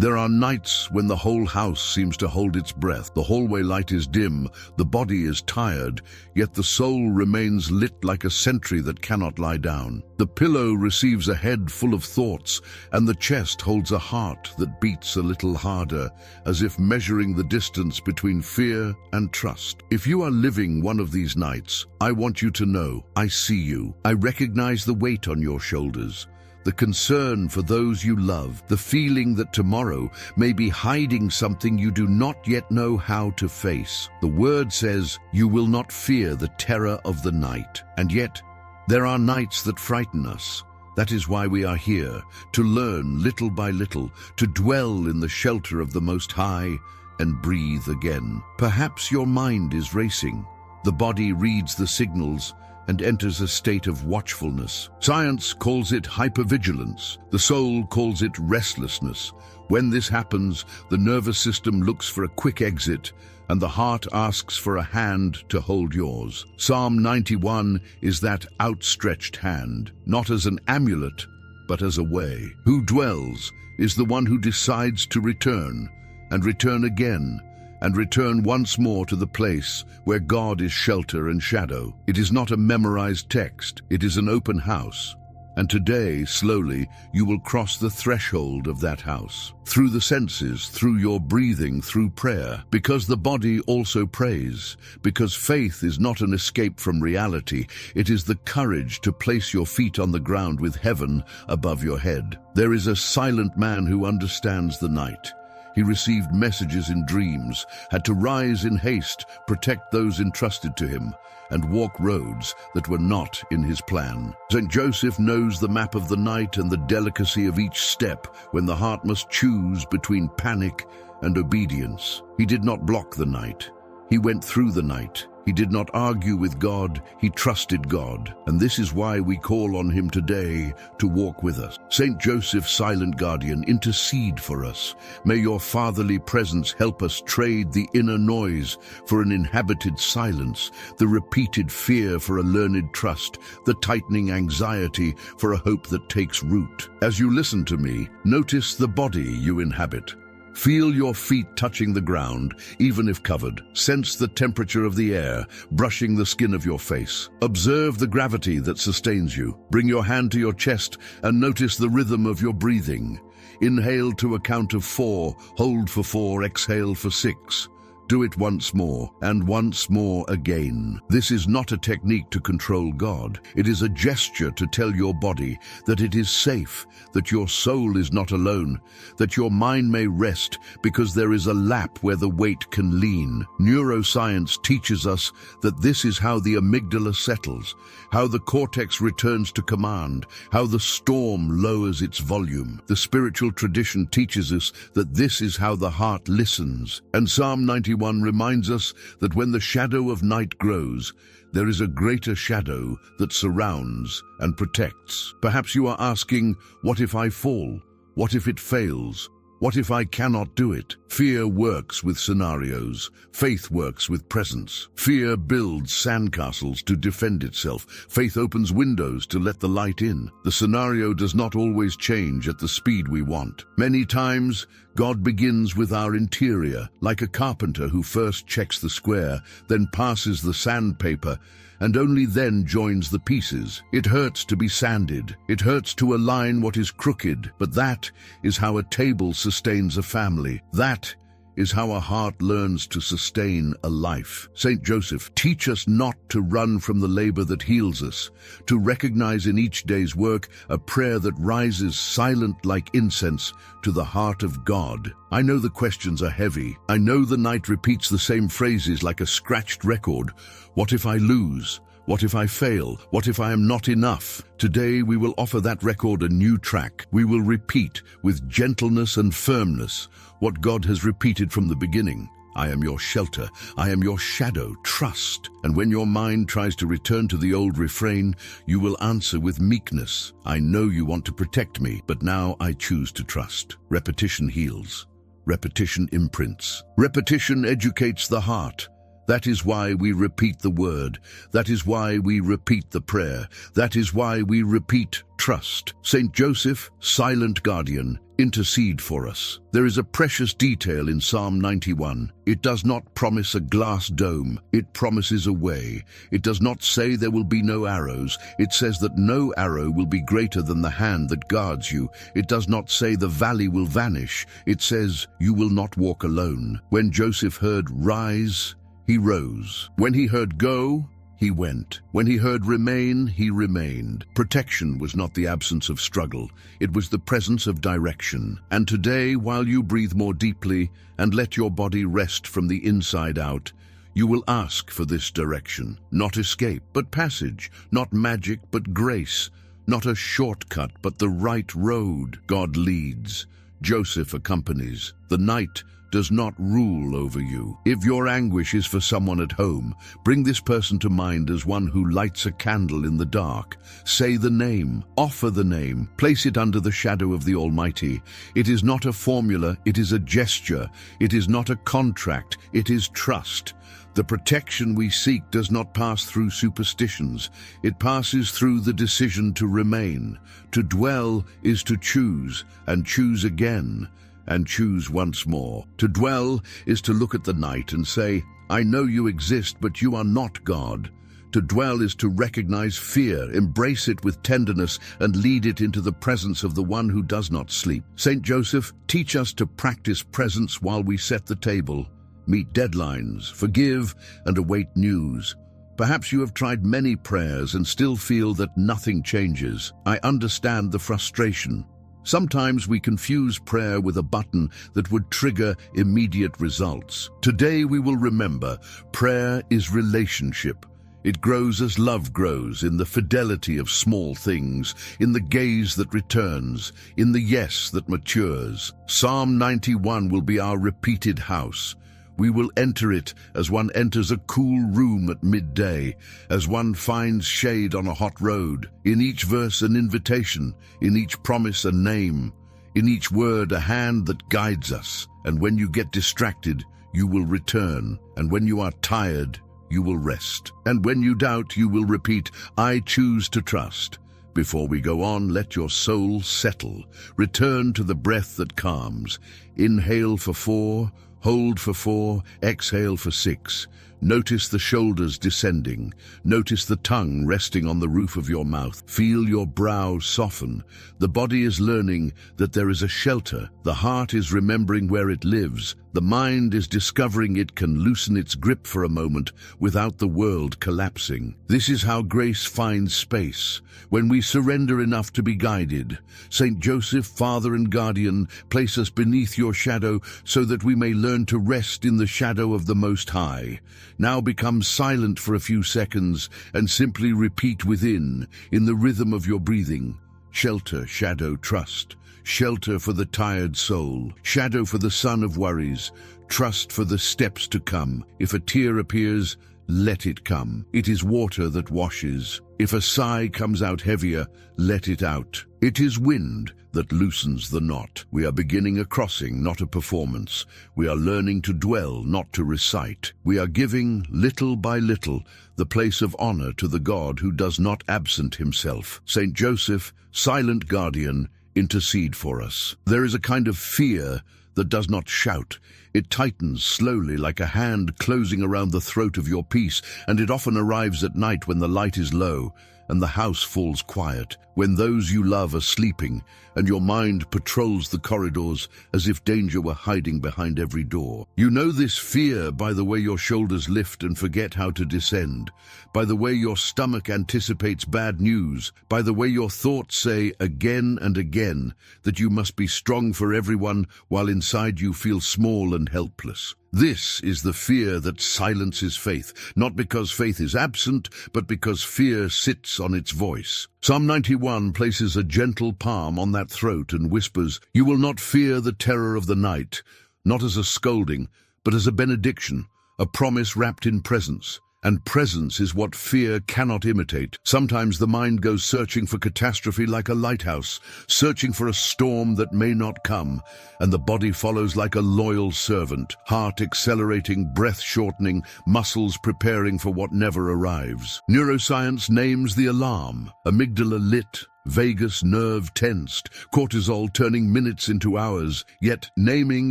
There are nights when the whole house seems to hold its breath. The hallway light is dim, the body is tired, yet the soul remains lit like a sentry that cannot lie down. The pillow receives a head full of thoughts, and the chest holds a heart that beats a little harder, as if measuring the distance between fear and trust. If you are living one of these nights, I want you to know, I see you. I recognize the weight on your shoulders, the concern for those you love, the feeling that tomorrow may be hiding something you do not yet know how to face. The word says, you will not fear the terror of the night. And yet, there are nights that frighten us. That is why we are here, to learn little by little, to dwell in the shelter of the Most High and breathe again. Perhaps your mind is racing. The body reads the signals and enters a state of watchfulness. Science calls it hypervigilance. The soul calls it restlessness. When this happens, the nervous system looks for a quick exit, and the heart asks for a hand to hold yours. Psalm 91 is that outstretched hand, not as an amulet, but as a way. Who dwells is the one who decides to return, and return again, and return once more to the place where God is shelter and shadow. It is not a memorized text, it is an open house. And today, slowly, you will cross the threshold of that house. Through the senses, through your breathing, through prayer. Because the body also prays. Because faith is not an escape from reality. It is the courage to place your feet on the ground with heaven above your head. There is a silent man who understands the night. He received messages in dreams, had to rise in haste, protect those entrusted to him, and walk roads that were not in his plan. St. Joseph knows the map of the night and the delicacy of each step when the heart must choose between panic and obedience. He did not block the night. He went through the night. He did not argue with God, he trusted God. And this is why we call on him today to walk with us. St. Joseph, silent guardian, intercede for us. May your fatherly presence help us trade the inner noise for an inhabited silence, the repeated fear for a learned trust, the tightening anxiety for a hope that takes root. As you listen to me, notice the body you inhabit. Feel your feet touching the ground, even if covered. Sense the temperature of the air, brushing the skin of your face. Observe the gravity that sustains you. Bring your hand to your chest and notice the rhythm of your breathing. Inhale to a count of 4, hold for 4, exhale for 6. Do it once more, and once more again. This is not a technique to control God. It is a gesture to tell your body that it is safe, that your soul is not alone, that your mind may rest because there is a lap where the weight can lean. Neuroscience teaches us that this is how the amygdala settles, how the cortex returns to command, how the storm lowers its volume. The spiritual tradition teaches us that this is how the heart listens. And Psalm 91 reminds us that when the shadow of night grows, there is a greater shadow that surrounds and protects. Perhaps you are asking, what if I fall? What if it fails? What if I cannot do it? Fear works with scenarios. Faith works with presence. Fear builds sandcastles to defend itself. Faith opens windows to let the light in. The scenario does not always change at the speed we want. Many times, God begins with our interior, like a carpenter who first checks the square, then passes the sandpaper, and only then joins the pieces. It hurts to be sanded. It hurts to align what is crooked, but that is how a table sustains a family. That is how a heart learns to sustain a life. St. Joseph, teach us not to run from the labor that heals us, to recognize in each day's work a prayer that rises silent like incense to the heart of God. I know the questions are heavy. I know the night repeats the same phrases like a scratched record. What if I lose? What if I fail? What if I am not enough? Today we will offer that record a new track. We will repeat with gentleness and firmness what God has repeated from the beginning. I am your shelter. I am your shadow. Trust. And when your mind tries to return to the old refrain, you will answer with meekness. I know you want to protect me, but now I choose to trust. Repetition heals. Repetition imprints. Repetition educates the heart. That is why we repeat the word. That is why we repeat the prayer. That is why we repeat trust. St. Joseph, silent guardian, intercede for us. There is a precious detail in Psalm 91. It does not promise a glass dome. It promises a way. It does not say there will be no arrows. It says that no arrow will be greater than the hand that guards you. It does not say the valley will vanish. It says you will not walk alone. When Joseph heard rise, he rose. When he heard go, he went. When he heard remain, he remained. Protection was not the absence of struggle. It was the presence of direction. And today, while you breathe more deeply and let your body rest from the inside out, you will ask for this direction. Not escape, but passage. Not magic, but grace. Not a shortcut, but the right road. God leads. Joseph accompanies. The night does not rule over you. If your anguish is for someone at home, bring this person to mind as one who lights a candle in the dark. Say the name, offer the name, place it under the shadow of the Almighty. It is not a formula, it is a gesture. It is not a contract, it is trust. The protection we seek does not pass through superstitions. It passes through the decision to remain. To dwell is to choose, and choose again, and choose once more. To dwell is to look at the night and say, I know you exist, but you are not God. To dwell is to recognize fear, embrace it with tenderness, and lead it into the presence of the one who does not sleep. St. Joseph, teach us to practice presence while we set the table, meet deadlines, forgive, and await news. Perhaps you have tried many prayers and still feel that nothing changes. I understand the frustration. Sometimes we confuse prayer with a button that would trigger immediate results. Today we will remember, prayer is relationship. It grows as love grows, in the fidelity of small things, in the gaze that returns, in the yes that matures. Psalm 91 will be our repeated house. We will enter it as one enters a cool room at midday, as one finds shade on a hot road. In each verse an invitation, in each promise a name, in each word a hand that guides us. And when you get distracted, you will return. And when you are tired, you will rest. And when you doubt, you will repeat, I choose to trust. Before we go on, let your soul settle. Return to the breath that calms. Inhale for 4, hold for 4, exhale for 6. Notice the shoulders descending. Notice the tongue resting on the roof of your mouth. Feel your brow soften. The body is learning that there is a shelter. The heart is remembering where it lives. The mind is discovering it can loosen its grip for a moment without the world collapsing. This is how grace finds space, when we surrender enough to be guided. St. Joseph, Father and Guardian, place us beneath your shadow so that we may learn to rest in the shadow of the Most High. Now become silent for a few seconds and simply repeat within, in the rhythm of your breathing. Shelter, shadow, trust. Shelter for the tired soul. Shadow for the son of worries. Trust for the steps to come. If a tear appears, let it come. It is water that washes. If a sigh comes out heavier, let it out. It is wind that loosens the knot. We are beginning a crossing, not a performance. We are learning to dwell, not to recite. We are giving, little by little, the place of honor to the God who does not absent himself. St. Joseph, silent guardian, intercede for us. There is a kind of fear that does not shout. It tightens slowly like a hand closing around the throat of your peace, and it often arrives at night when the light is low and the house falls quiet, when those you love are sleeping and your mind patrols the corridors as if danger were hiding behind every door. You know this fear by the way your shoulders lift and forget how to descend, by the way your stomach anticipates bad news, by the way your thoughts say again and again that you must be strong for everyone while inside you feel small and helpless. This is the fear that silences faith, not because faith is absent, but because fear sits on its voice. Psalm 91 places a gentle palm on that throat and whispers, "You will not fear the terror of the night," not as a scolding, but as a benediction, a promise wrapped in presence. and presence is what fear cannot imitate. Sometimes the mind goes searching for catastrophe like a lighthouse, searching for a storm that may not come, and the body follows like a loyal servant, heart accelerating, breath shortening, muscles preparing for what never arrives. Neuroscience names the alarm: amygdala lit, vagus nerve tensed, cortisol turning minutes into hours. Yet naming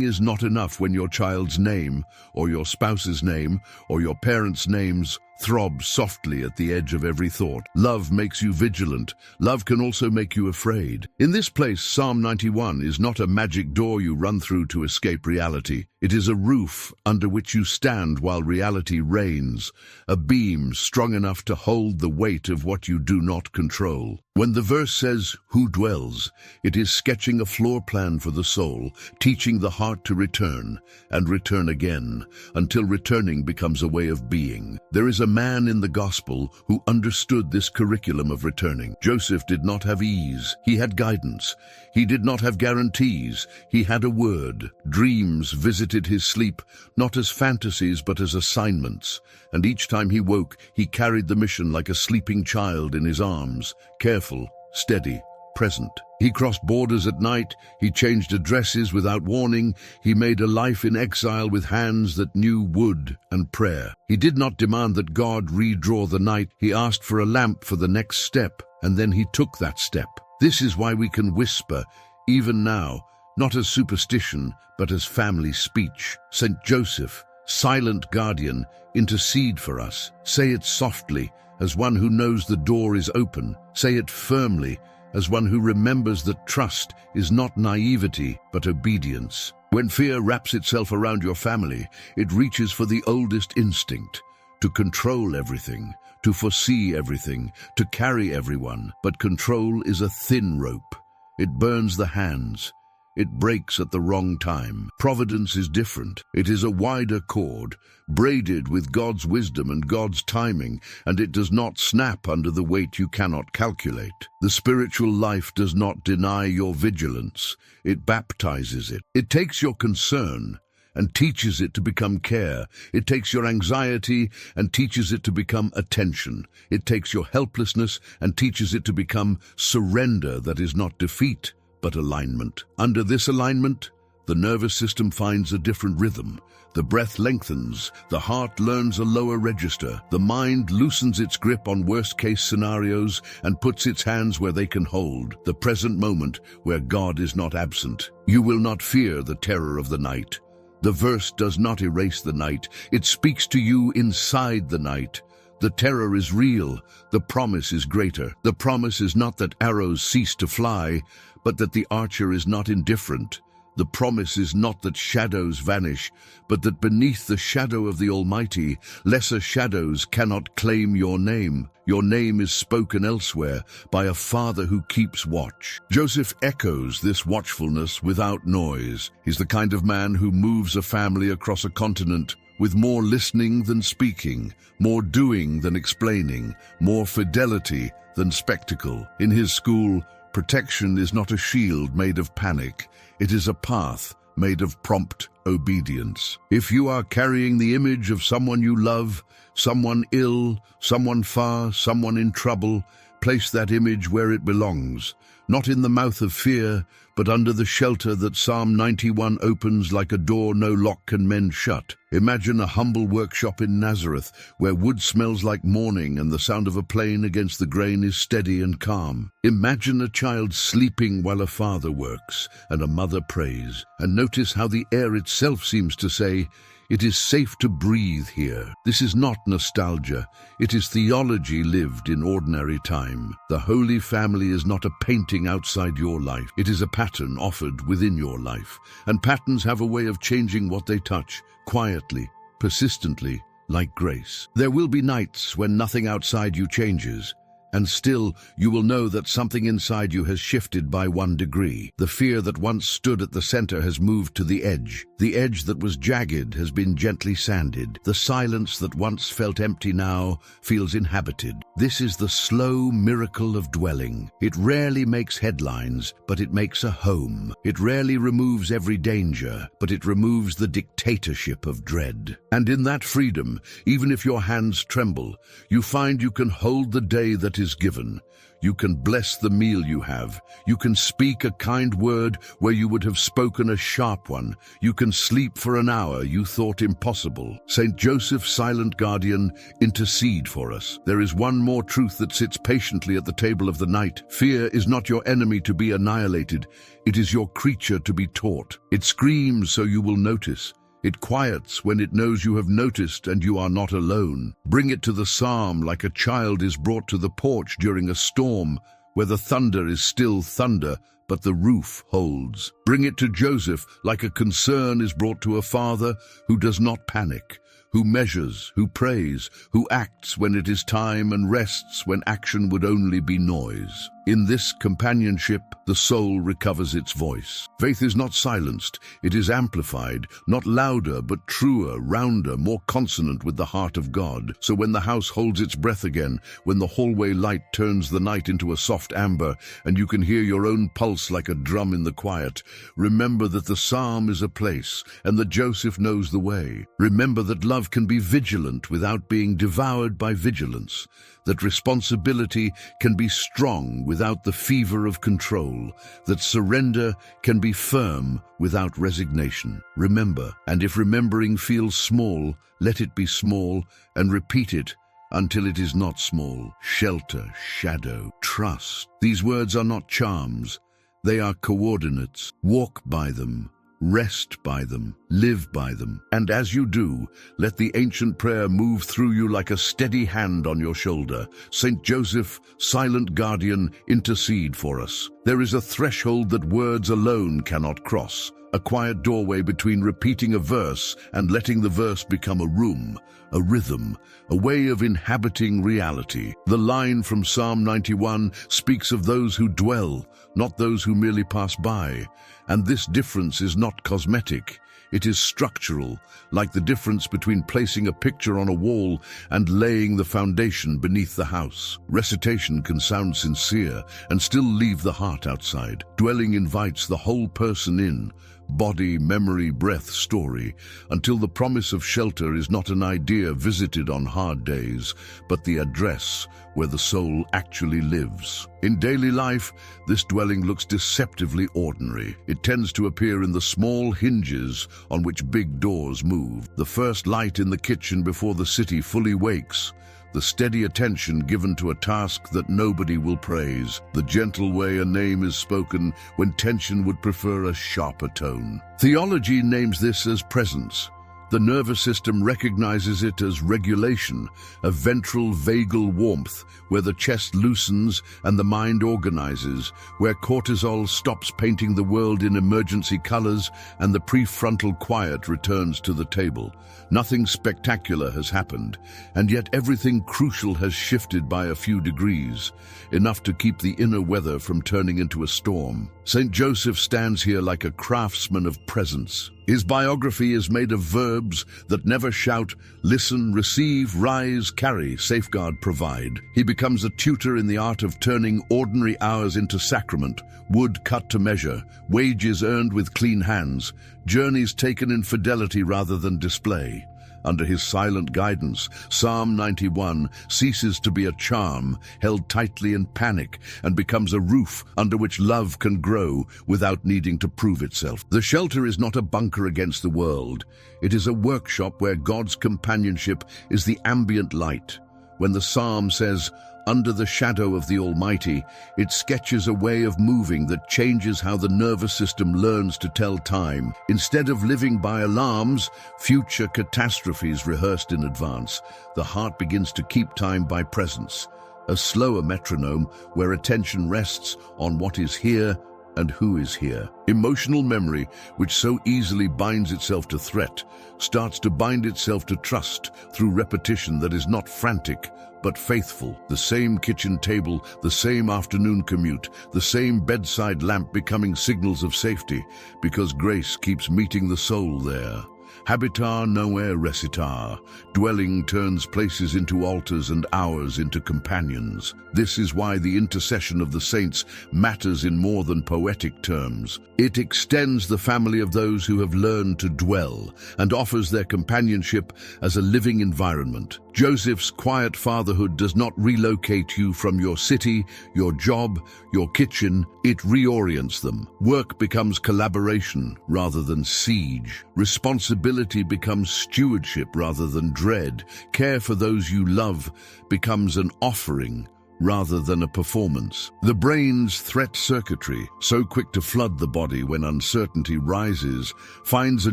is not enough when your child's name, or your spouse's name, or your parents' names throb softly at the edge of every thought. Love makes you vigilant. Love can also make you afraid. In this place, Psalm 91 is not a magic door you run through to escape reality. It is a roof under which you stand while reality reigns, a beam strong enough to hold the weight of what you do not control. When the verse says, "Who dwells?" it is sketching a floor plan for the soul, teaching the heart to return and return again, until returning becomes a way of being. There is a man in the gospel who understood this curriculum of returning. Joseph did not have ease. He had guidance. He did not have guarantees. He had a word. Dreams visited his sleep, not as fantasies but as assignments. And each time he woke, he carried the mission like a sleeping child in his arms, careful, steady, present. He crossed borders at night, he changed addresses without warning, he made a life in exile with hands that knew wood and prayer. He did not demand that God redraw the night, he asked for a lamp for the next step, and then he took that step. This is why we can whisper, even now, not as superstition, but as family speech. St. Joseph, silent guardian, intercede for us. Say it softly, as one who knows the door is open. Say it firmly, as one who remembers that trust is not naivety, but obedience. When fear wraps itself around your family, it reaches for the oldest instinct, to control everything, to foresee everything, to carry everyone. But control is a thin rope. It burns the hands. It breaks at the wrong time. Providence is different. It is a wider cord, braided with God's wisdom and God's timing, and it does not snap under the weight you cannot calculate. The spiritual life does not deny your vigilance. It baptizes it. It takes your concern and teaches it to become care. It takes your anxiety and teaches it to become attention. It takes your helplessness and teaches it to become surrender that is not defeat, but alignment. Under this alignment, the nervous system finds a different rhythm. The breath lengthens, the heart learns a lower register, the mind loosens its grip on worst-case scenarios and puts its hands where they can hold, the present moment where God is not absent. You will not fear the terror of the night. The verse does not erase the night. It speaks to you inside the night. The terror is real. The promise is greater. The promise is not that arrows cease to fly, but that the archer is not indifferent. The promise is not that shadows vanish, but that beneath the shadow of the Almighty, lesser shadows cannot claim your name. Your name is spoken elsewhere by a Father who keeps watch. Joseph echoes this watchfulness without noise. He's the kind of man who moves a family across a continent with more listening than speaking, more doing than explaining, more fidelity than spectacle. In his school, protection is not a shield made of panic. It is a path made of prompt obedience. If you are carrying the image of someone you love, someone ill, someone far, someone in trouble, place that image where it belongs, not in the mouth of fear, but under the shelter that Psalm 91 opens like a door no lock can mend shut. Imagine a humble workshop in Nazareth, where wood smells like morning and the sound of a plane against the grain is steady and calm. Imagine a child sleeping while a father works and a mother prays, and notice how the air itself seems to say, "It is safe to breathe here." This is not nostalgia. It is theology lived in ordinary time. The Holy Family is not a painting outside your life. It is a pattern offered within your life. And patterns have a way of changing what they touch, quietly, persistently, like grace. There will be nights when nothing outside you changes, And still, you will know that something inside you has shifted by 1 degree. The fear that once stood at the center has moved to the edge. The edge that was jagged has been gently sanded. The silence that once felt empty now feels inhabited. This is the slow miracle of dwelling. It rarely makes headlines, but it makes a home. It rarely removes every danger, but it removes the dictatorship of dread. And in that freedom, even if your hands tremble, you find you can hold the day that is given. You can bless the meal you have. You can speak a kind word where you would have spoken a sharp one. You can sleep for an hour you thought impossible. St. Joseph, silent guardian, intercede for us. There is one more truth that sits patiently at the table of the night. Fear is not your enemy to be annihilated. It is your creature to be taught. It screams so you will notice. It quiets when it knows you have noticed and you are not alone. Bring it to the psalm like a child is brought to the porch during a storm, where the thunder is still thunder, but the roof holds. Bring it to Joseph like a concern is brought to a father who does not panic, who measures, who prays, who acts when it is time and rests when action would only be noise. In this companionship, the soul recovers its voice. Faith is not silenced, it is amplified, not louder but truer, rounder, more consonant with the heart of God. So when the house holds its breath again, when the hallway light turns the night into a soft amber, and you can hear your own pulse like a drum in the quiet, remember that the psalm is a place, and that Joseph knows the way. Remember that love can be vigilant without being devoured by vigilance, that responsibility can be strong without the fever of control, that surrender can be firm without resignation. Remember, and if remembering feels small, let it be small, and repeat it until it is not small. Shelter, shadow, trust. These words are not charms, they are coordinates. Walk by them. Rest by them, live by them, and as you do, let the ancient prayer move through you like a steady hand on your shoulder. St. Joseph, silent guardian, intercede for us. There is a threshold that words alone cannot cross, a quiet doorway between repeating a verse and letting the verse become a room, a rhythm, a way of inhabiting reality. The line from Psalm 91 speaks of those who dwell, not those who merely pass by. And this difference is not cosmetic, it is structural, like the difference between placing a picture on a wall and laying the foundation beneath the house. Recitation can sound sincere and still leave the heart outside. Dwelling invites the whole person in, body, memory, breath, story, until the promise of shelter is not an idea visited on hard days, but the address where the soul actually lives. In daily life, this dwelling looks deceptively ordinary. It tends to appear in the small hinges on which big doors move. The first light in the kitchen before the city fully wakes, the steady attention given to a task that nobody will praise, the gentle way a name is spoken when tension would prefer a sharper tone. Theology names this as presence. The nervous system recognizes it as regulation, a ventral vagal warmth where the chest loosens and the mind organizes, where cortisol stops painting the world in emergency colors and the prefrontal quiet returns to the table. Nothing spectacular has happened, and yet everything crucial has shifted by a few degrees, enough to keep the inner weather from turning into a storm. St. Joseph stands here like a craftsman of presence. His biography is made of verbs that never shout, listen, receive, rise, carry, safeguard, provide. He becomes a tutor in the art of turning ordinary hours into sacrament, wood cut to measure, wages earned with clean hands, journeys taken in fidelity rather than display. Under his silent guidance, Psalm 91 ceases to be a charm held tightly in panic and becomes a roof under which love can grow without needing to prove itself. The shelter is not a bunker against the world. It is a workshop where God's companionship is the ambient light. When the psalm says, "Under the shadow of the Almighty," it sketches a way of moving that changes how the nervous system learns to tell time. Instead of living by alarms, future catastrophes rehearsed in advance, the heart begins to keep time by presence, a slower metronome where attention rests on what is here and who is here. Emotional memory, which so easily binds itself to threat, starts to bind itself to trust through repetition that is not frantic, but faithful. The same kitchen table, the same afternoon commute, the same bedside lamp becoming signals of safety, because grace keeps meeting the soul there. Habitar noer recitar. Dwelling turns places into altars and hours into companions. This is why the intercession of the saints matters in more than poetic terms. It extends the family of those who have learned to dwell and offers their companionship as a living environment. Joseph's quiet fatherhood does not relocate you from your city, your job, your kitchen. It reorients them. Work becomes collaboration rather than siege. Responsibility becomes stewardship rather than dread. Care for those you love becomes an offering rather than a performance. The brain's threat circuitry, so quick to flood the body when uncertainty rises, finds a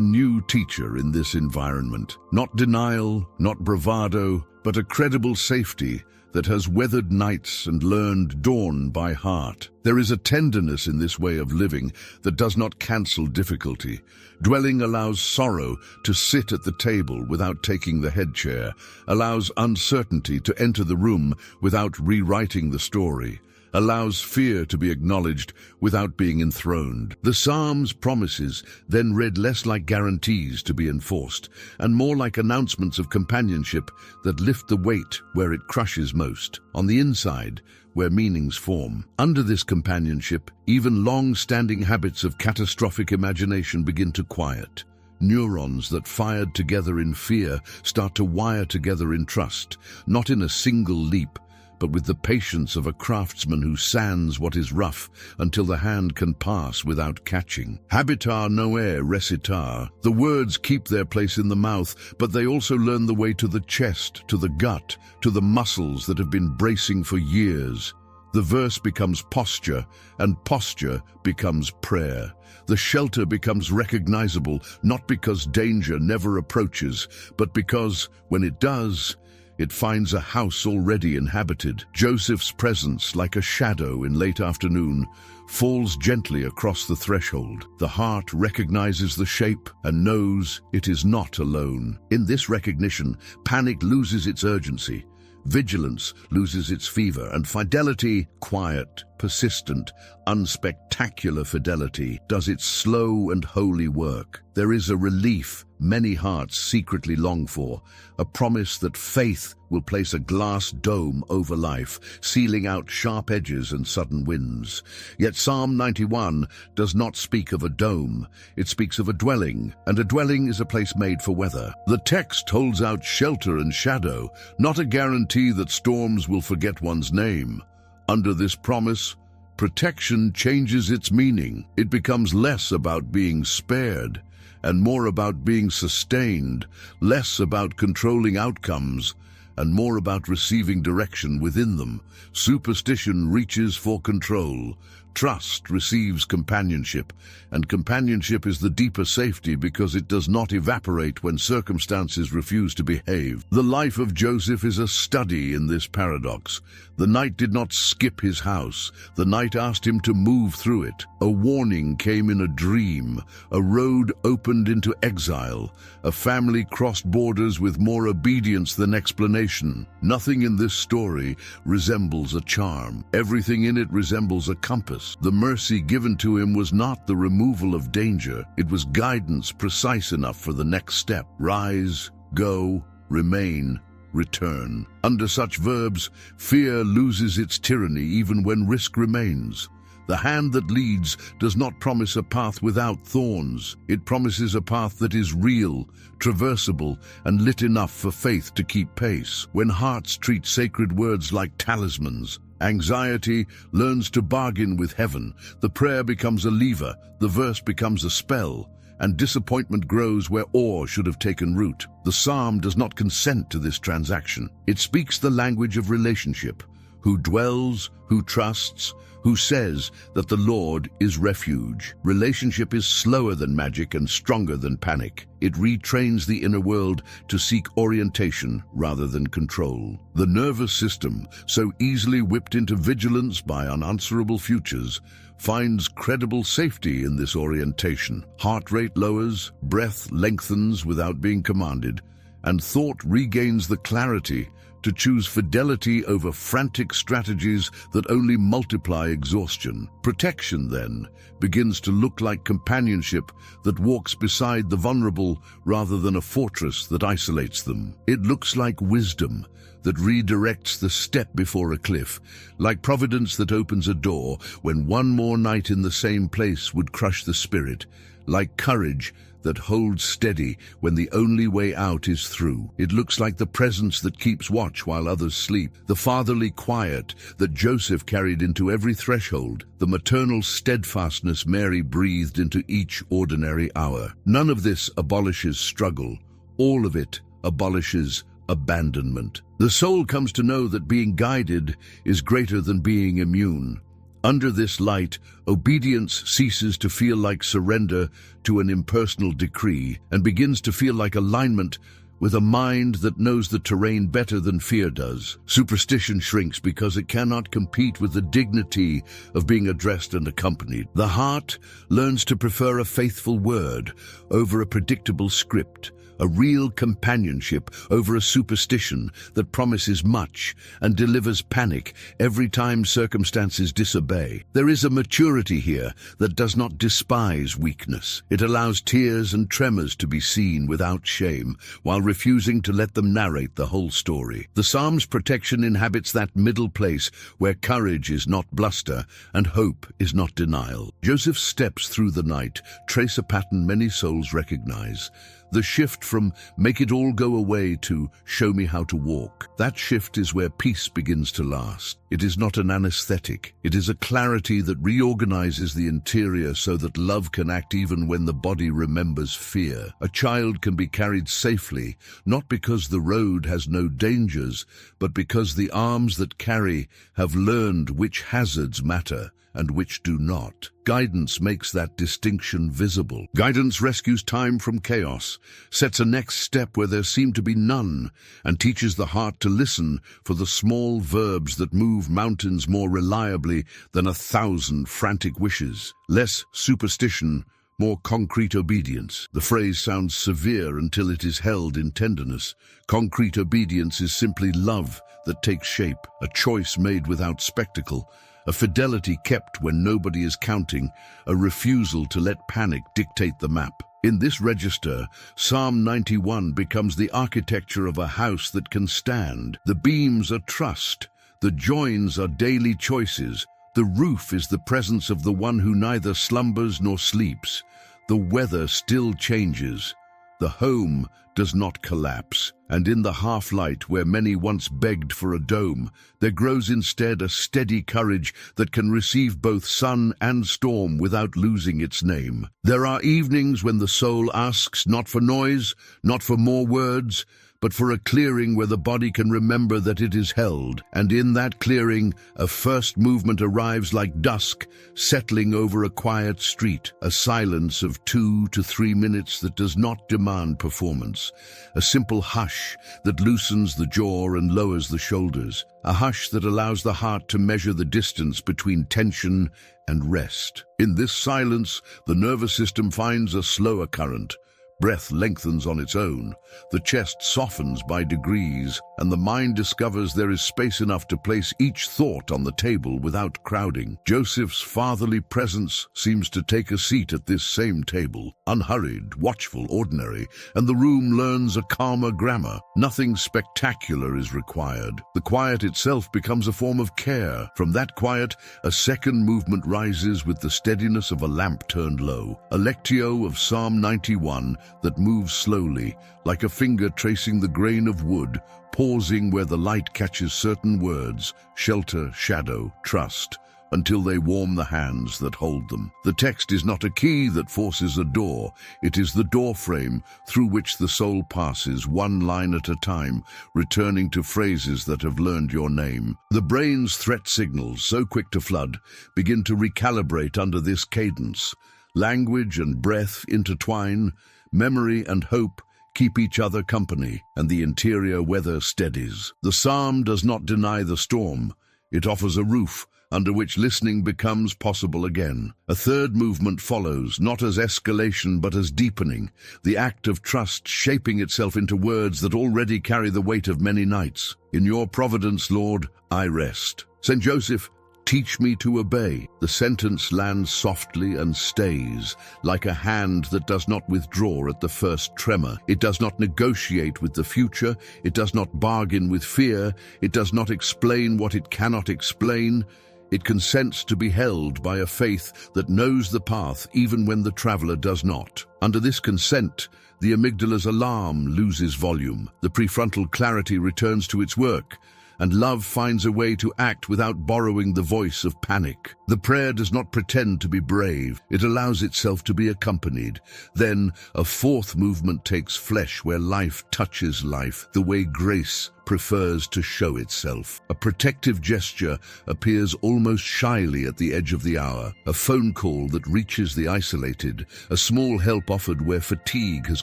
new teacher in this environment. Not denial, not bravado, but a credible safety that has weathered nights and learned dawn by heart. There is a tenderness in this way of living that does not cancel difficulty. Dwelling allows sorrow to sit at the table without taking the head chair, allows uncertainty to enter the room without rewriting the story, allows fear to be acknowledged without being enthroned. The Psalms' promises then read less like guarantees to be enforced, and more like announcements of companionship that lift the weight where it crushes most, on the inside, where meanings form. Under this companionship, even long-standing habits of catastrophic imagination begin to quiet. Neurons that fired together in fear start to wire together in trust, not in a single leap, but with the patience of a craftsman who sands what is rough until the hand can pass without catching. Habitar noer recitar. The words keep their place in the mouth, but they also learn the way to the chest, to the gut, to the muscles that have been bracing for years. The verse becomes posture, and posture becomes prayer. The shelter becomes recognizable, not because danger never approaches, but because, when it does, it finds a house already inhabited. Joseph's presence, like a shadow in late afternoon, falls gently across the threshold. The heart recognizes the shape and knows it is not alone. In this recognition, panic loses its urgency, vigilance loses its fever, and fidelity, quiet, persistent, unspectacular fidelity, does its slow and holy work. There is a relief many hearts secretly long for, a promise that faith will place a glass dome over life, sealing out sharp edges and sudden winds. Yet Psalm 91 does not speak of a dome. It speaks of a dwelling, and a dwelling is a place made for weather. The text holds out shelter and shadow, not a guarantee that storms will forget one's name. Under this promise, protection changes its meaning. It becomes less about being spared and more about being sustained, less about controlling outcomes and more about receiving direction within them. Superstition reaches for control. Trust receives companionship, and companionship is the deeper safety because it does not evaporate when circumstances refuse to behave. The life of Joseph is a study in this paradox. The night did not skip his house. The night asked him to move through it. A warning came in a dream. A road opened into exile. A family crossed borders with more obedience than explanation. Nothing in this story resembles a charm. Everything in it resembles a compass. The mercy given to him was not the removal of danger. It was guidance precise enough for the next step. Rise, go, remain, return. Under such verbs, fear loses its tyranny even when risk remains. The hand that leads does not promise a path without thorns. It promises a path that is real, traversable, and lit enough for faith to keep pace. When hearts treat sacred words like talismans, anxiety learns to bargain with heaven. The prayer becomes a lever, the verse becomes a spell, and disappointment grows where awe should have taken root. The psalm does not consent to this transaction. It speaks the language of relationship. Who dwells, who trusts, who says that the Lord is refuge. Relationship is slower than magic and stronger than panic. It retrains the inner world to seek orientation rather than control. The nervous system, so easily whipped into vigilance by unanswerable futures, finds credible safety in this orientation. Heart rate lowers, breath lengthens without being commanded, and thought regains the clarity to choose fidelity over frantic strategies that only multiply exhaustion. Protection, then, begins to look like companionship that walks beside the vulnerable rather than a fortress that isolates them. It looks like wisdom that redirects the step before a cliff, like providence that opens a door when one more night in the same place would crush the spirit, like courage that holds steady when the only way out is through. It looks like the presence that keeps watch while others sleep, the fatherly quiet that Joseph carried into every threshold, the maternal steadfastness Mary breathed into each ordinary hour. None of this abolishes struggle. All of it abolishes abandonment. The soul comes to know that being guided is greater than being immune. Under this light, obedience ceases to feel like surrender to an impersonal decree and begins to feel like alignment with a mind that knows the terrain better than fear does. Superstition shrinks because it cannot compete with the dignity of being addressed and accompanied. The heart learns to prefer a faithful word over a predictable script, a real companionship over a superstition that promises much and delivers panic every time circumstances disobey. There is a maturity here that does not despise weakness. It allows tears and tremors to be seen without shame, while refusing to let them narrate the whole story. The Psalm's protection inhabits that middle place where courage is not bluster and hope is not denial. Joseph's steps through the night trace a pattern many souls recognize. The shift from make it all go away to show me how to walk. That shift is where peace begins to last. It is not an anesthetic. It is a clarity that reorganizes the interior so that love can act even when the body remembers fear. A child can be carried safely, not because the road has no dangers, but because the arms that carry have learned which hazards matter and which do not. Guidance makes that distinction visible. Guidance rescues time from chaos, sets a next step where there seemed to be none, and teaches the heart to listen for the small verbs that move mountains more reliably than 1,000 frantic wishes. Less superstition, more concrete obedience. The phrase sounds severe until it is held in tenderness. Concrete obedience is simply love that takes shape, a choice made without spectacle, a fidelity kept when nobody is counting, a refusal to let panic dictate the map. In this register, Psalm 91 becomes the architecture of a house that can stand. The beams are trust, the joins are daily choices, the roof is the presence of the one who neither slumbers nor sleeps. The weather still changes. The home does not collapse, and in the half-light where many once begged for a dome, there grows instead a steady courage that can receive both sun and storm without losing its name. There are evenings when the soul asks not for noise, not for more words, but for a clearing where the body can remember that it is held, and in that clearing, a first movement arrives like dusk, settling over a quiet street, a silence of 2 to 3 minutes that does not demand performance, a simple hush that loosens the jaw and lowers the shoulders, a hush that allows the heart to measure the distance between tension and rest. In this silence, the nervous system finds a slower current. Breath lengthens on its own, the chest softens by degrees, and the mind discovers there is space enough to place each thought on the table without crowding. Joseph's fatherly presence seems to take a seat at this same table, unhurried, watchful, ordinary, and the room learns a calmer grammar. Nothing spectacular is required. The quiet itself becomes a form of care. From that quiet, a second movement rises with the steadiness of a lamp turned low, a lectio of Psalm 91 that moves slowly, like a finger tracing the grain of wood, pausing where the light catches certain words, shelter, shadow, trust, until they warm the hands that hold them. The text is not a key that forces a door. It is the doorframe through which the soul passes, one line at a time, returning to phrases that have learned your name. The brain's threat signals, so quick to flood, begin to recalibrate under this cadence. Language and breath intertwine, memory and hope keep each other company, and the interior weather steadies. The psalm does not deny the storm. It offers a roof, under which listening becomes possible again. A third movement follows, not as escalation but as deepening, the act of trust shaping itself into words that already carry the weight of many nights. In your providence, Lord, I rest. St. Joseph, teach me to obey. The sentence lands softly and stays, like a hand that does not withdraw at the first tremor. It does not negotiate with the future. It does not bargain with fear. It does not explain what it cannot explain. It consents to be held by a faith that knows the path even when the traveler does not. Under this consent, the amygdala's alarm loses volume. The prefrontal clarity returns to its work, and love finds a way to act without borrowing the voice of panic. The prayer does not pretend to be brave. It allows itself to be accompanied. Then a fourth movement takes flesh where life touches life, the way grace prefers to show itself. A protective gesture appears almost shyly at the edge of the hour, a phone call that reaches the isolated, a small help offered where fatigue has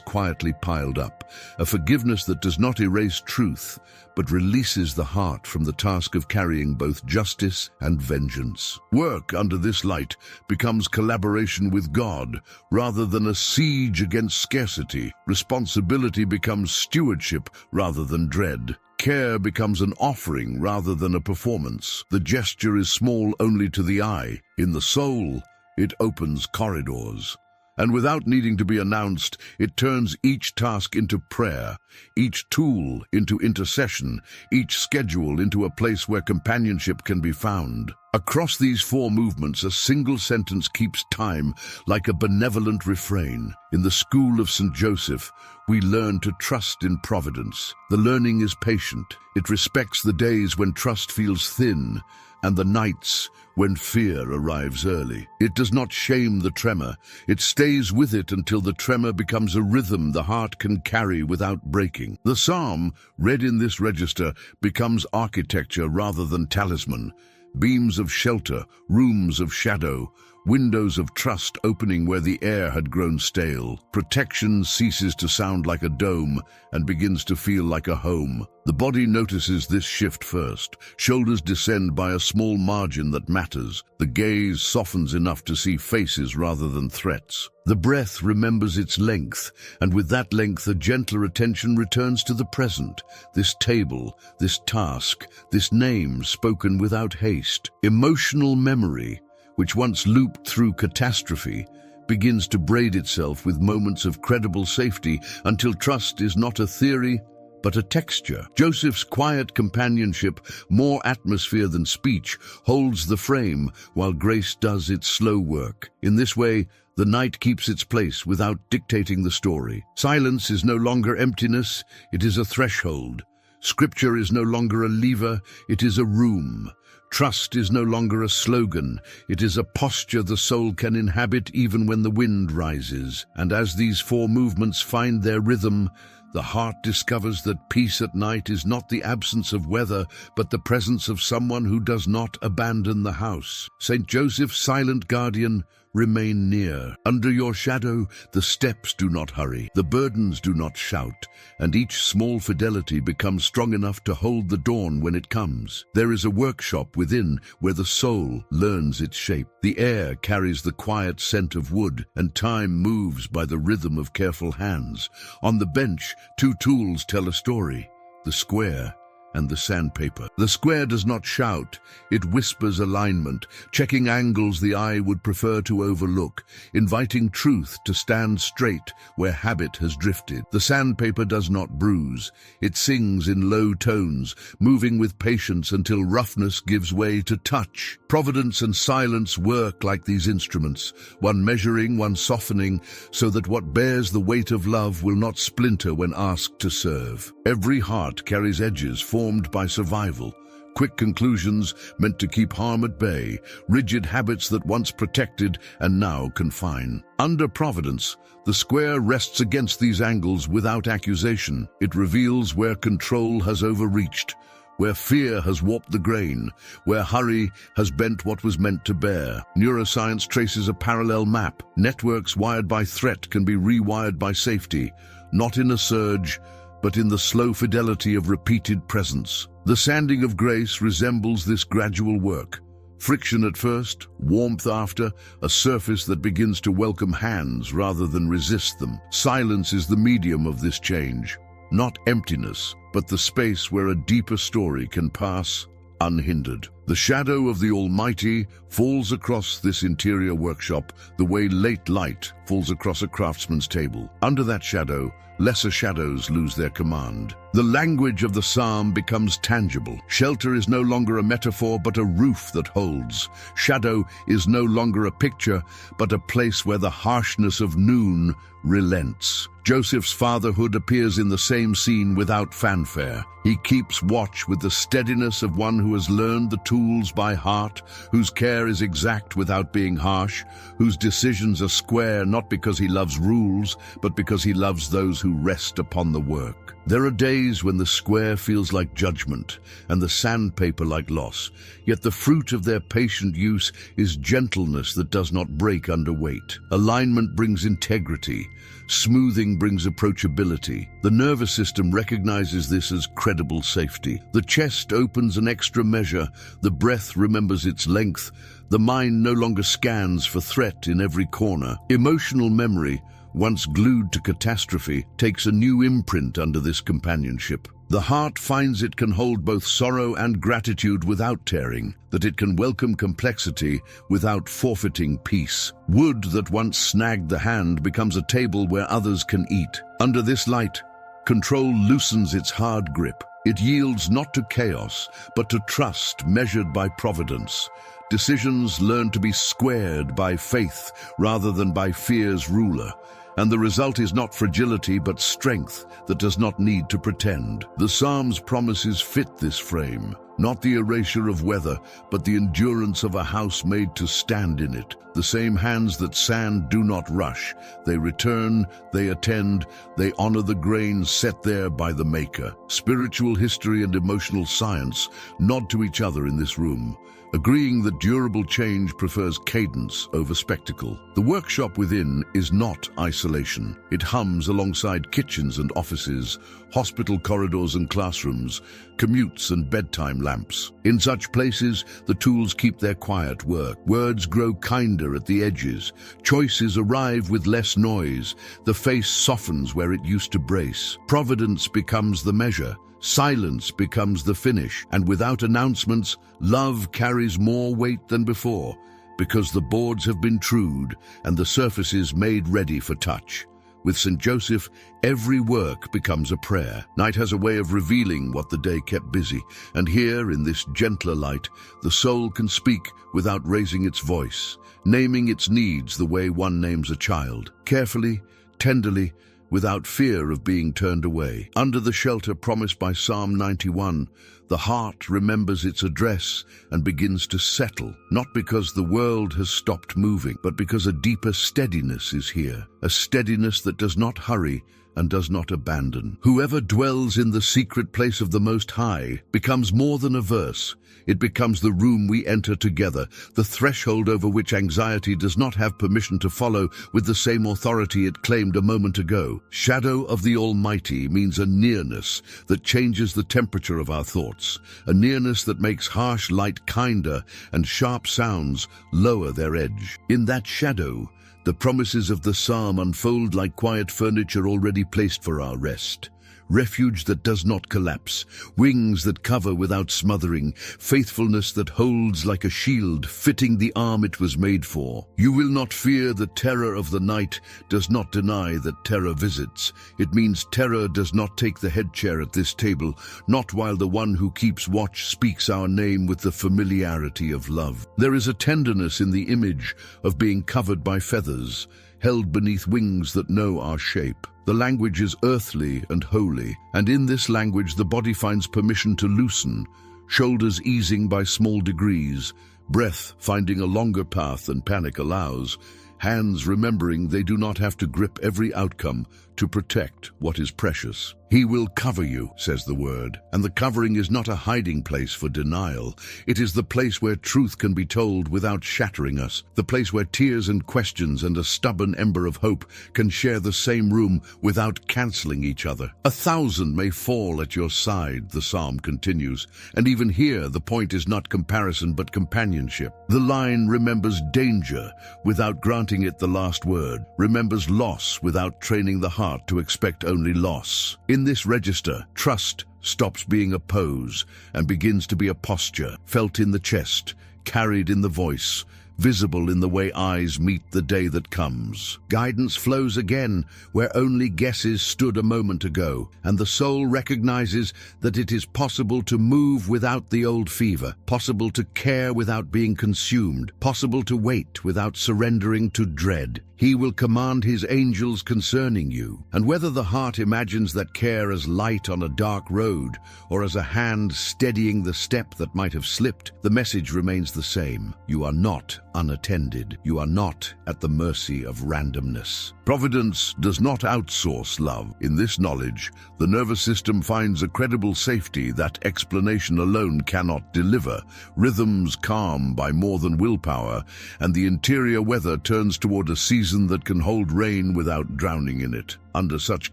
quietly piled up, a forgiveness that does not erase truth, but releases the heart from the task of carrying both justice and vengeance. Work under this light becomes collaboration with God rather than a siege against scarcity. Responsibility becomes stewardship rather than dread. Care becomes an offering rather than a performance. The gesture is small only to the eye. In the soul, it opens corridors. And without needing to be announced, it turns each task into prayer, each tool into intercession, each schedule into a place where companionship can be found. Across these four movements, a single sentence keeps time like a benevolent refrain. In the school of St. Joseph, we learn to trust in providence. The learning is patient. It respects the days when trust feels thin and the nights when fear arrives early. It does not shame the tremor. It stays with it until the tremor becomes a rhythm the heart can carry without breaking. The psalm, read in this register, becomes architecture rather than talisman. Beams of shelter, rooms of shadow, windows of trust opening where the air had grown stale. Protection ceases to sound like a dome and begins to feel like a home. The body notices this shift first. Shoulders descend by a small margin that matters. The gaze softens enough to see faces rather than threats. The breath remembers its length, and with that length a gentler attention returns to the present. This table, this task, this name spoken without haste. Emotional memory, which once looped through catastrophe, begins to braid itself with moments of credible safety until trust is not a theory, but a texture. Joseph's quiet companionship, more atmosphere than speech, holds the frame while grace does its slow work. In this way, the night keeps its place without dictating the story. Silence is no longer emptiness, it is a threshold. Scripture is no longer a lever, it is a room. Trust is no longer a slogan, it is a posture the soul can inhabit even when the wind rises. And as these four movements find their rhythm, the heart discovers that peace at night is not the absence of weather, but the presence of someone who does not abandon the house. St. Joseph, silent guardian, remain near. Under your shadow, the steps do not hurry, the burdens do not shout, and each small fidelity becomes strong enough to hold the dawn when it comes. There is a workshop within where the soul learns its shape. The air carries the quiet scent of wood, and time moves by the rhythm of careful hands. On the bench, two tools tell a story, the square and the sandpaper. The square does not shout, it whispers alignment, checking angles the eye would prefer to overlook, inviting truth to stand straight where habit has drifted. The sandpaper does not bruise, it sings in low tones, moving with patience until roughness gives way to touch. Providence and silence work like these instruments, one measuring, one softening, so that what bears the weight of love will not splinter when asked to serve. Every heart carries edges formed by survival, quick conclusions meant to keep harm at bay, rigid habits that once protected and now confine. Under Providence, the square rests against these angles without accusation. It reveals where control has overreached, where fear has warped the grain, where hurry has bent what was meant to bear. Neuroscience traces a parallel map. Networks wired by threat can be rewired by safety, not in a surge, but in the slow fidelity of repeated presence. The sanding of grace resembles this gradual work. Friction at first, warmth after, a surface that begins to welcome hands rather than resist them. Silence is the medium of this change. Not emptiness, but the space where a deeper story can pass unhindered. The shadow of the Almighty falls across this interior workshop the way late light falls across a craftsman's table. Under that shadow, lesser shadows lose their command. The language of the psalm becomes tangible. Shelter is no longer a metaphor, but a roof that holds. Shadow is no longer a picture, but a place where the harshness of noon relents. Joseph's fatherhood appears in the same scene without fanfare. He keeps watch with the steadiness of one who has learned the tools by heart, whose care is exact without being harsh, whose decisions are square not because he loves rules, but because he loves those who rest upon the work. There are days when the square feels like judgment and the sandpaper like loss, yet the fruit of their patient use is gentleness that does not break under weight. Alignment brings integrity. Smoothing brings approachability. The nervous system recognizes this as credible safety. The chest opens an extra measure. The breath remembers its length. The mind no longer scans for threat in every corner. Emotional memory, once glued to catastrophe, takes a new imprint under this companionship. The heart finds it can hold both sorrow and gratitude without tearing, that it can welcome complexity without forfeiting peace. Wood that once snagged the hand becomes a table where others can eat. Under this light, control loosens its hard grip. It yields not to chaos, but to trust measured by providence. Decisions learn to be squared by faith rather than by fear's ruler. And the result is not fragility but strength that does not need to pretend. The Psalms' promises fit this frame, not the erasure of weather, but the endurance of a house made to stand in it. The same hands that sand do not rush. They return, they attend, they honor the grain set there by the Maker. Spiritual history and emotional science nod to each other in this room, agreeing that durable change prefers cadence over spectacle. The workshop within is not isolation. It hums alongside kitchens and offices, hospital corridors and classrooms, commutes and bedtime lamps. In such places, the tools keep their quiet work. Words grow kinder at the edges. Choices arrive with less noise. The face softens where it used to brace. Providence becomes the measure. Silence becomes the finish, and without announcements, love carries more weight than before, because the boards have been trued and the surfaces made ready for touch. With St. Joseph, every work becomes a prayer. Night has a way of revealing what the day kept busy, and here, in this gentler light, the soul can speak without raising its voice, naming its needs the way one names a child, carefully, tenderly, without fear of being turned away. Under the shelter promised by Psalm 91, the heart remembers its address and begins to settle, not because the world has stopped moving, but because a deeper steadiness is here, a steadiness that does not hurry and does not abandon. Whoever dwells in the secret place of the Most High becomes more than a verse. It becomes the room we enter together, the threshold over which anxiety does not have permission to follow with the same authority it claimed a moment ago. Shadow of the Almighty means a nearness that changes the temperature of our thoughts, a nearness that makes harsh light kinder and sharp sounds lower their edge. In that shadow, the promises of the psalm unfold like quiet furniture already placed for our rest. Refuge that does not collapse, wings that cover without smothering, faithfulness that holds like a shield, fitting the arm it was made for. You will not fear the terror of the night does not deny that terror visits. It means terror does not take the head chair at this table, not while the one who keeps watch speaks our name with the familiarity of love. There is a tenderness in the image of being covered by feathers, held beneath wings that know our shape. The language is earthly and holy, and in this language the body finds permission to loosen, shoulders easing by small degrees, breath finding a longer path than panic allows, hands remembering they do not have to grip every outcome to protect what is precious. He will cover you, says the word, and the covering is not a hiding place for denial. It is the place where truth can be told without shattering us, the place where tears and questions and a stubborn ember of hope can share the same room without cancelling each other. 1,000 may fall at your side, the psalm continues, and even here the point is not comparison but companionship. The line remembers danger without granting it the last word, remembers loss without training the heart to expect only loss. In this register, trust stops being a pose and begins to be a posture, felt in the chest, carried in the voice, visible in the way eyes meet the day that comes. Guidance flows again where only guesses stood a moment ago, and the soul recognizes that it is possible to move without the old fever, possible to care without being consumed, possible to wait without surrendering to dread. He will command his angels concerning you, and whether the heart imagines that care as light on a dark road or as a hand steadying the step that might have slipped, the message remains the same. You are not unattended. You are not at the mercy of randomness. Providence does not outsource love. In this knowledge, the nervous system finds a credible safety that explanation alone cannot deliver. Rhythms calm by more than willpower, and the interior weather turns toward a season that can hold rain without drowning in it. Under such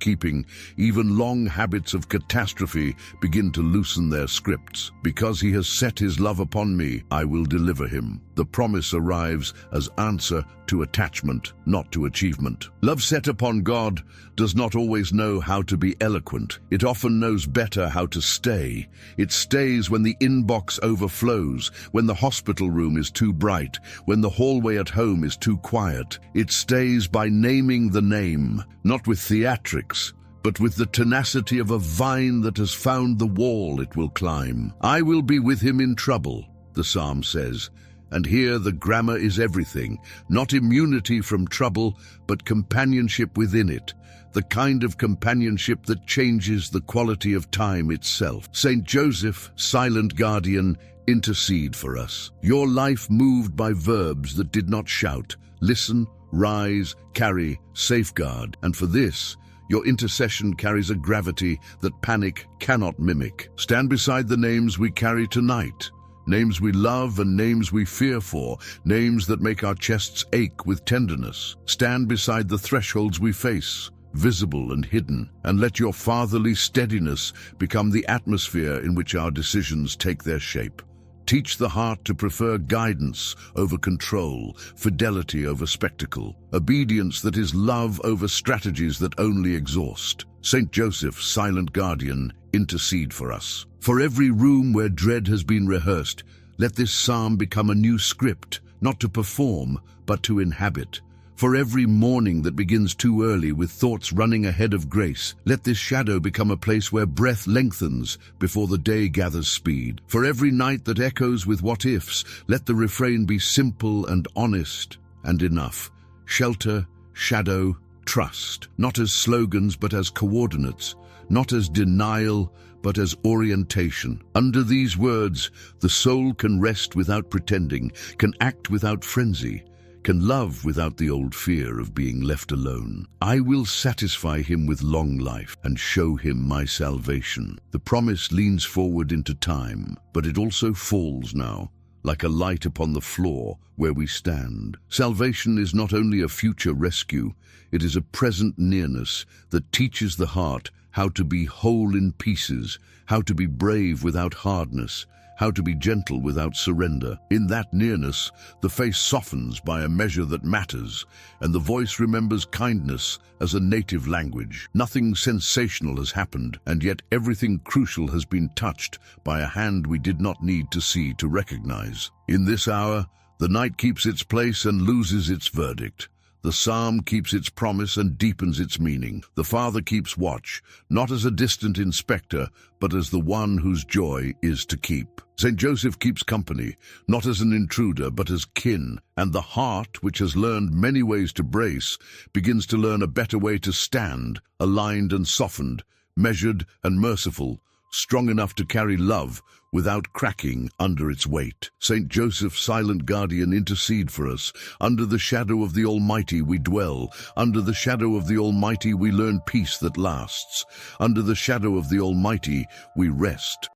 keeping, even long habits of catastrophe begin to loosen their scripts. Because he has set his love upon me, I will deliver him. The promise arrives as answer to attachment, not to achievement. Love set upon God does not always know how to be eloquent. It often knows better how to stay. It stays when the inbox overflows, when the hospital room is too bright, when the hallway at home is too quiet. It stays by naming the name, not with theatrics, but with the tenacity of a vine that has found the wall it will climb. I will be with him in trouble, the psalm says. And here the grammar is everything, not immunity from trouble, but companionship within it, the kind of companionship that changes the quality of time itself. St. Joseph, silent guardian, intercede for us. Your life moved by verbs that did not shout, listen, rise, carry, safeguard, and for this, your intercession carries a gravity that panic cannot mimic. Stand beside the names we carry tonight, names we love and names we fear for, names that make our chests ache with tenderness. Stand beside the thresholds we face, visible and hidden, and let your fatherly steadiness become the atmosphere in which our decisions take their shape. Teach the heart to prefer guidance over control, fidelity over spectacle, obedience that is love over strategies that only exhaust. St. Joseph, silent guardian, intercede for us. For every room where dread has been rehearsed, let this psalm become a new script, not to perform, but to inhabit. For every morning that begins too early with thoughts running ahead of grace, let this shadow become a place where breath lengthens before the day gathers speed. For every night that echoes with what-ifs, let the refrain be simple and honest and enough. Shelter, shadow, trust, not as slogans but as coordinates, not as denial but as orientation. Under these words, the soul can rest without pretending, can act without frenzy, can love without the old fear of being left alone. I will satisfy him with long life and show him my salvation. The promise leans forward into time, but it also falls now, like a light upon the floor where we stand. Salvation is not only a future rescue, it is a present nearness that teaches the heart how to be whole in pieces, how to be brave without hardness, how to be gentle without surrender. In that nearness, the face softens by a measure that matters, and the voice remembers kindness as a native language. Nothing sensational has happened, and yet everything crucial has been touched by a hand we did not need to see to recognize. In this hour, the night keeps its place and loses its verdict. The psalm keeps its promise and deepens its meaning. The Father keeps watch, not as a distant inspector, but as the one whose joy is to keep. St. Joseph keeps company, not as an intruder, but as kin, and the heart, which has learned many ways to brace, begins to learn a better way to stand, aligned and softened, measured and merciful, strong enough to carry love without cracking under its weight. St. Joseph, silent guardian, intercede for us. Under the shadow of the Almighty we dwell. Under the shadow of the Almighty we learn peace that lasts. Under the shadow of the Almighty we rest.